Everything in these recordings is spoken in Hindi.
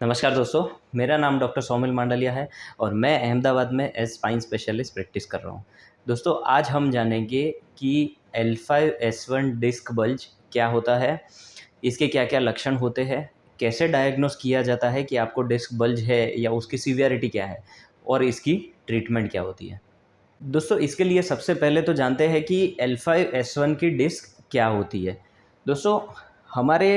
नमस्कार दोस्तों, मेरा नाम डॉक्टर सौमिल मांडलिया है और मैं अहमदाबाद में एज स्पाइन स्पेशलिस्ट प्रैक्टिस कर रहा हूँ। दोस्तों, आज हम जानेंगे कि L5-S1 डिस्क बल्ज क्या होता है, इसके क्या-क्या लक्षण होते हैं, कैसे डायग्नोस किया जाता है कि आपको डिस्क बल्ज है या उसकी सीवियरिटी क्या है और इसकी ट्रीटमेंट क्या होती है। दोस्तों, इसके लिए सबसे पहले तो जानते हैं कि L5-S1 की डिस्क क्या होती है। दोस्तों, हमारे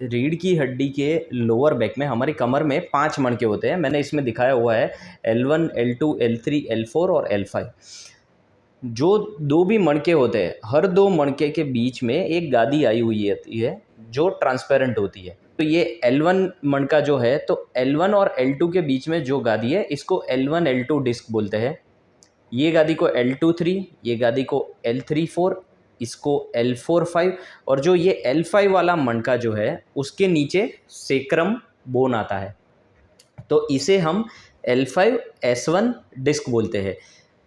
रीढ़ की हड्डी के लोअर बैक में हमारी कमर में 5 मणके होते हैं। मैंने इसमें दिखाया हुआ है L1, L2, L3, L4 और L5। जो 2 भी मणके होते हैं, हर 2 मणके के बीच में एक गादी आई हुई होती है, जो ट्रांसपेरेंट होती है। तो ये L1 मणका जो है, तो L1 और L2 के बीच में जो गादी है, इसको L1, L2 डिस्क बोलते हैं। ये गादी को L2-3, ये गादी को L3-4, इसको L4-5 और जो ये L5 वाला मणका जो है उसके नीचे सेक्रम बोन आता है, तो इसे हम L5-S1 डिस्क बोलते हैं।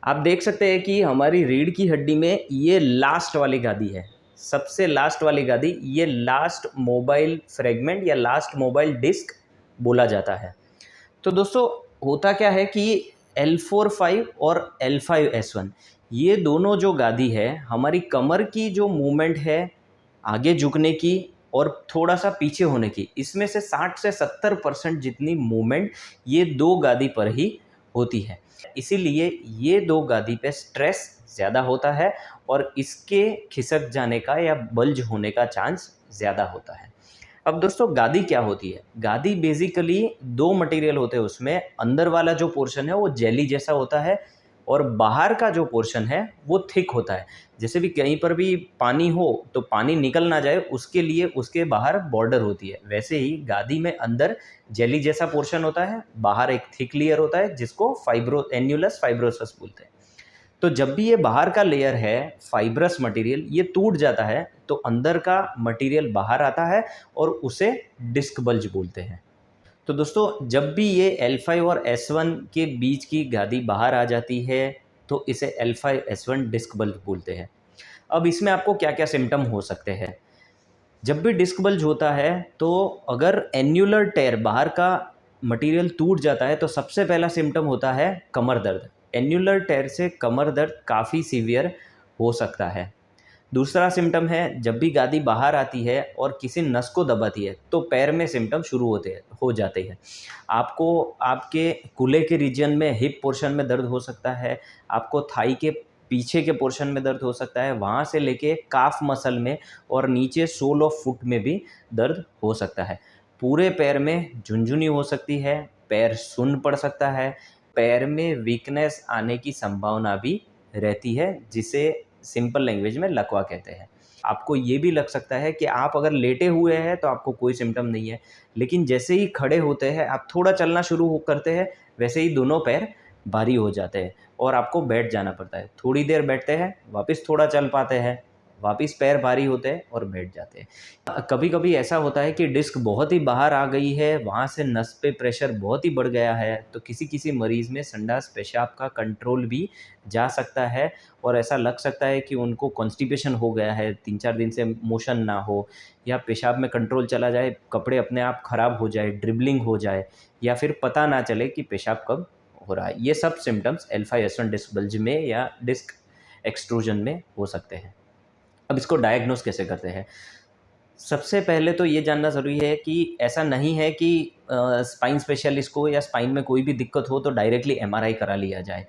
आप देख सकते हैं कि हमारी रीढ़ की हड्डी में ये लास्ट वाली गादी है, सबसे लास्ट वाली गादी, ये लास्ट मोबाइल फ्रेगमेंट या लास्ट मोबाइल डिस्क बोला जाता है। तो दोस्तों, होता क्या है कि L4-5 और L5-S1 ये दोनों जो गादी है, हमारी कमर की जो मूवमेंट है आगे झुकने की और थोड़ा सा पीछे होने की, इसमें से 60 से 70% जितनी मूवमेंट ये 2 गादी पर ही होती है। इसीलिए ये 2 गादी पे स्ट्रेस ज़्यादा होता है और इसके खिसक जाने का या बल्ज होने का चांस ज़्यादा होता है। अब दोस्तों, गादी क्या होती है? गादी बेसिकली 2 मटेरियल होते हैं उसमें। अंदर वाला जो पोर्शन है वो जेली जैसा होता है और बाहर का जो पोर्शन है वो थिक होता है। जैसे भी कहीं पर भी पानी हो तो पानी निकल ना जाए, उसके लिए उसके बाहर बॉर्डर होती है। वैसे ही गादी में अंदर जेली जैसा पोर्शन होता है, बाहर एक थिक लेयर होता है जिसको एन्युलस फाइब्रोसस बोलते हैं। तो जब भी ये बाहर का लेयर है फाइब्रस मटेरियल, ये टूट जाता है तो अंदर का मटेरियल बाहर आता है और उसे डिस्क बल्ज बोलते हैं। तो दोस्तों, जब भी ये L5 और S1 के बीच की गादी बाहर आ जाती है तो इसे L5-S1 डिस्क बल्ज बोलते हैं। अब इसमें आपको क्या-क्या सिम्टम हो सकते हैं? जब भी डिस्क बल्ज होता है तो अगर एन्युलर टेयर, बाहर का मटेरियल टूट जाता है, तो सबसे पहला सिम्पटम होता है कमर दर्द। एन्युलर टेयर से कमर दर्द काफ़ी सीवियर हो सकता है। दूसरा सिम्पटम है जब भी गादी बाहर आती है और किसी नस को दबाती है तो पैर में सिम्पटम शुरू हो जाते हैं। आपको आपके कूल्हे के रीजन में, हिप पोर्शन में दर्द हो सकता है, आपको थाई के पीछे के पोर्शन में दर्द हो सकता है, वहाँ से लेके काफ मसल में और नीचे सोल ऑफ फुट में भी दर्द हो सकता है। पूरे पैर में झुनझुनी हो सकती है, पैर सुन्न पड़ सकता है, पैर में वीकनेस आने की संभावना भी रहती है, जिसे सिंपल लैंग्वेज में लकवा कहते हैं। आपको ये भी लग सकता है कि आप अगर लेटे हुए हैं तो आपको कोई सिम्पटम नहीं है, लेकिन जैसे ही खड़े होते हैं, आप थोड़ा चलना शुरू करते हैं, वैसे ही दोनों पैर भारी हो जाते हैं और आपको बैठ जाना पड़ता है। थोड़ी देर बैठते हैं, वापस थोड़ा चल पाते हैं, वापस पैर भारी होते हैं और बैठ जाते हैं। कभी-कभी ऐसा होता है कि डिस्क बहुत ही बाहर आ गई है, वहाँ से नस पे प्रेशर बहुत ही बढ़ गया है, तो किसी-किसी मरीज़ में संडास पेशाब का कंट्रोल भी जा सकता है और ऐसा लग सकता है कि उनको कॉन्स्टिपेशन हो गया है, 3-4 दिन से मोशन ना हो या पेशाब में कंट्रोल चला जाए, कपड़े अपने आप खराब हो जाए, ड्रिबलिंग हो जाए या फिर पता ना चले कि पेशाब कब हो रहा है। ये सब सिम्पटम्स L5-S1 डिस्क बल्ज में या डिस्क एक्सट्रूजन में हो सकते हैं। अब इसको डायग्नोस कैसे करते हैं? सबसे पहले तो ये जानना ज़रूरी है कि ऐसा नहीं है कि स्पाइन स्पेशलिस्ट को या स्पाइन में कोई भी दिक्कत हो तो डायरेक्टली एमआरआई करा लिया जाए।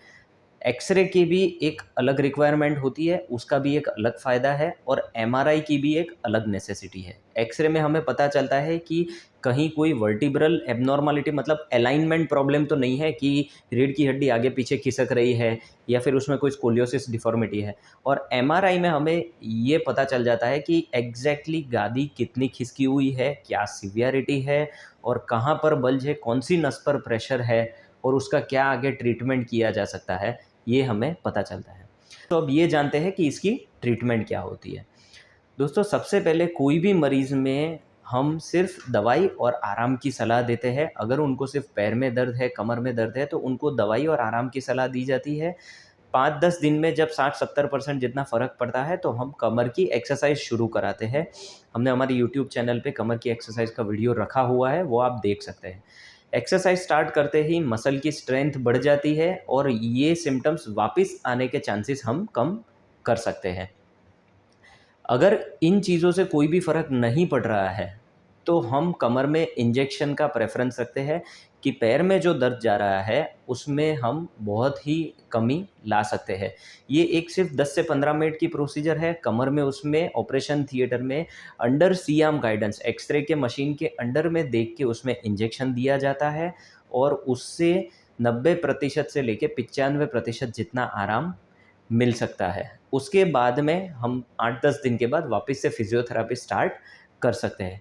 एक्स-रे की भी एक अलग रिक्वायरमेंट होती है, उसका भी एक अलग फ़ायदा है और एमआरआई की भी एक अलग नेसेसिटी है। एक्स-रे में हमें पता चलता है कि कहीं कोई वर्टिब्रल एब्नॉर्मैलिटी, मतलब अलाइनमेंट प्रॉब्लम तो नहीं है कि रीढ़ की हड्डी आगे-पीछे खिसक रही है या फिर उसमें कोई स्कोलियोसिस डिफ़ॉर्मिटी है। और एमआरआई में हमें ये पता चल जाता है कि एग्ज़ैक्टली गादी कितनी खिसकी हुई है, क्या सीवियरिटी है और कहाँ पर बल्ज है, कौन-सी नस पर प्रेशर है और उसका क्या आगे ट्रीटमेंट किया जा सकता है, ये हमें पता चलता है। तो अब ये जानते हैं कि इसकी ट्रीटमेंट क्या होती है। दोस्तों, सबसे पहले कोई भी मरीज़ में हम सिर्फ़ दवाई और आराम की सलाह देते हैं। अगर उनको सिर्फ़ पैर में दर्द है, कमर में दर्द है, तो उनको दवाई और आराम की सलाह दी जाती है। 5-10 दिन में जब 60-70% जितना फ़र्क पड़ता है, तो हम कमर की एक्सरसाइज़ शुरू कराते हैं। हमने हमारे यूट्यूब चैनल पे कमर की एक्सरसाइज़ का वीडियो रखा हुआ है, वो आप देख सकते हैं। एक्सरसाइज स्टार्ट करते ही मसल की स्ट्रेंथ बढ़ जाती है और ये सिम्टम्स वापस आने के चांसेस हम कम कर सकते हैं। अगर इन चीज़ों से कोई भी फ़र्क नहीं पड़ रहा है तो हम कमर में इंजेक्शन का प्रेफरेंस रखते हैं कि पैर में जो दर्द जा रहा है उसमें हम बहुत ही कमी ला सकते हैं। ये एक सिर्फ 10 से 15 मिनट की प्रोसीजर है कमर में, उसमें ऑपरेशन थिएटर में अंडर सी-आर्म गाइडेंस एक्सरे के मशीन के अंडर में देख के उसमें इंजेक्शन दिया जाता है और उससे 90% से लेके 95% जितना आराम मिल सकता है। उसके बाद में हम 8-10 दिन के बाद वापस से फिज़ियोथेरेपी स्टार्ट कर सकते हैं।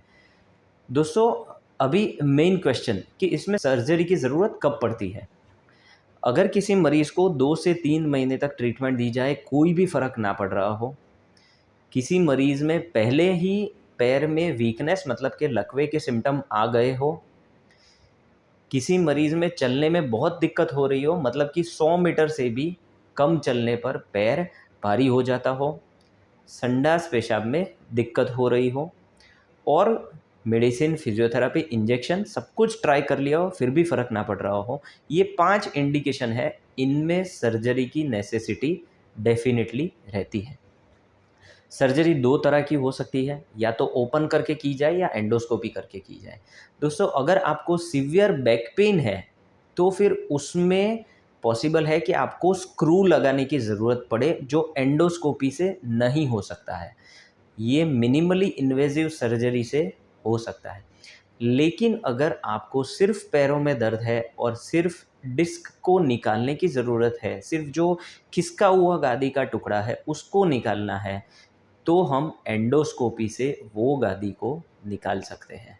दोस्तों, अभी मेन क्वेश्चन कि इसमें सर्जरी की ज़रूरत कब पड़ती है? अगर किसी मरीज़ को 2 से 3 महीने तक ट्रीटमेंट दी जाए, कोई भी फ़र्क ना पड़ रहा हो, किसी मरीज़ में पहले ही पैर में वीकनेस मतलब कि लकवे के सिम्पटम आ गए हो, किसी मरीज़ में चलने में बहुत दिक्कत हो रही हो मतलब कि 100 मीटर से भी कम चलने पर पैर भारी हो जाता हो, संडास पेशाब में दिक्कत हो रही हो और मेडिसिन, फिज़ियोथेरेपी, इंजेक्शन सब कुछ ट्राई कर लिया हो फिर भी फ़र्क ना पड़ रहा हो, ये 5 इंडिकेशन है, इनमें सर्जरी की नेसेसिटी डेफ़िनिटली रहती है। सर्जरी 2 तरह की हो सकती है, या तो ओपन करके की जाए या एंडोस्कोपी करके की जाए। दोस्तों, अगर आपको सीवियर बैक पेन है, तो फिर उसमें पॉसिबल है कि आपको स्क्रू लगाने की ज़रूरत पड़े, जो एंडोस्कोपी से नहीं हो सकता है। ये मिनिमली इन्वेसिव सर्जरी से हो सकता है। लेकिन अगर आपको सिर्फ़ पैरों में दर्द है और सिर्फ़ डिस्क को निकालने की ज़रूरत है, सिर्फ़ जो खिसका हुआ गादी का टुकड़ा है, उसको निकालना है, तो हम एंडोस्कोपी से वो गादी को निकाल सकते हैं।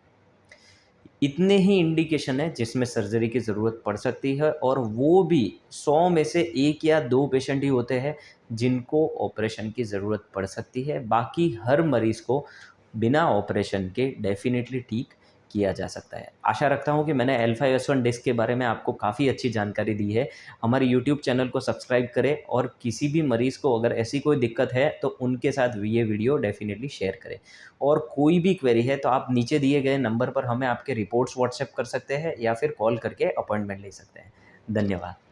इतने ही इंडिकेशन है जिसमें सर्जरी की ज़रूरत पड़ सकती है और वो भी 100 में से 1 या 2 पेशेंट ही होते हैं जिनको ऑपरेशन की ज़रूरत पड़ सकती है। बाकी हर मरीज़ को बिना ऑपरेशन के डेफ़िनिटली ठीक किया जा सकता है। आशा रखता हूँ कि मैंने L5-S1 डिस्क के बारे में आपको काफ़ी अच्छी जानकारी दी है। हमारे यूट्यूब चैनल को सब्सक्राइब करें और किसी भी मरीज़ को अगर ऐसी कोई दिक्कत है तो उनके साथ ये वीडियो डेफ़िनिटली शेयर करें। और कोई भी क्वेरी है तो आप नीचे दिए गए नंबर पर हमें आपके रिपोर्ट्स व्हाट्सएप कर सकते हैं या फिर कॉल करके अपॉइंटमेंट ले सकते हैं। धन्यवाद।